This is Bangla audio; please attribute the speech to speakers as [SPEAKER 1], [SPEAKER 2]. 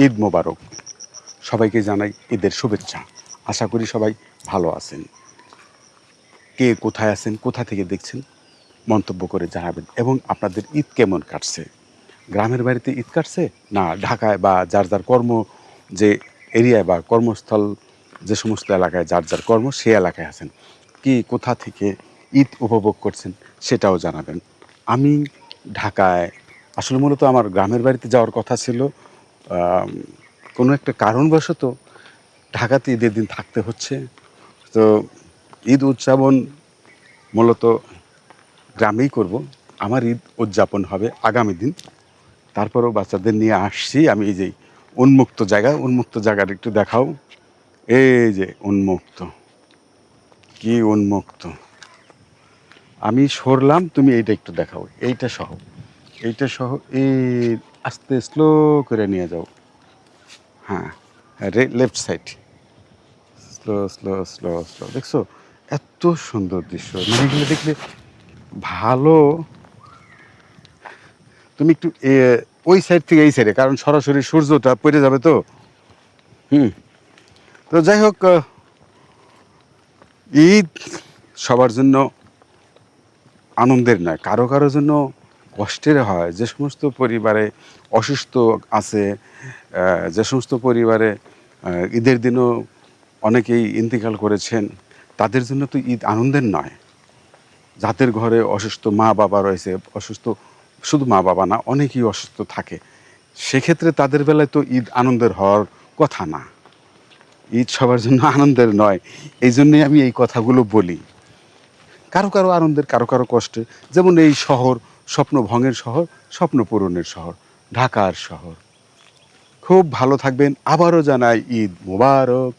[SPEAKER 1] ঈদ মোবারক। সবাইকে জানাই ঈদের শুভেচ্ছা। আশা করি সবাই ভালো আছেন। কে কোথায় আছেন, কোথা থেকে দেখছেন মন্তব্য করে জানাবেন। এবং আপনাদের ঈদ কেমন কাটছে? গ্রামের বাড়িতে ঈদ কাটছে, না ঢাকায় বা যার যার কর্ম যে এরিয়ায় বা কর্মস্থল যে সমস্ত এলাকায় যার যার কর্ম সেই এলাকায় আছেন, কি কোথা থেকে ঈদ উপভোগ করছেন সেটাও জানাবেন। আমি ঢাকায়, আসলে মূলত আমার গ্রামের বাড়িতে যাওয়ার কথা ছিল, কোনো একটা কারণবশত ঢাকাতে ঈদের দিন থাকতে হচ্ছে। তো ঈদ উদযাপন মূলত গ্রামেই করব। আমার ঈদ উদযাপন হবে আগামী দিন। তারপরেও বাচ্চাদের নিয়ে আসছি আমি এই যে উন্মুক্ত জায়গাটা একটু দেখাও। এই যে উন্মুক্ত, কি উন্মুক্ত! আমি সরলাম, তুমি এইটা একটু দেখাও, এইটা সহ এই আস্তে স্লো করে নিয়ে যাও। হ্যাঁ, left side, slow slow slow slow. দেখছো এত সুন্দর দৃশ্য, মানে এগুলো দেখলে ভালো। তুমি একটু ওই সাইড থেকে এই সাইডে, কারণ সরাসরি সূর্যটা পড়ে যাবে তো। হুম। তো যাই হোক, ঈদ সবার জন্য আনন্দের নয়, কারো কারো জন্য কষ্টের হয়। যে সমস্ত পরিবারে অসুস্থ আছে, যে সমস্ত পরিবারে ঈদের দিনও অনেকেই ইন্তেকাল করেছেন, তাদের জন্য তো ঈদ আনন্দের নয়। যাদের ঘরে অসুস্থ মা বাবা রয়েছে, অসুস্থ শুধু মা বাবা না, অনেকেই অসুস্থ থাকে, সেক্ষেত্রে তাদের বেলায় তো ঈদ আনন্দের হওয়ার কথা না। ঈদ সবার জন্য আনন্দের নয়, এই জন্যই আমি এই কথাগুলো বলি। কারো কারো আনন্দের, কারো কারো কষ্টে। যেমন এই শহর, স্বপ্ন ভঙ্গের শহর, স্বপ্ন পূরণের শহর, ঢাকার শহর। খুব ভালো থাকবেন। আবারও জানাই ঈদ মোবারক।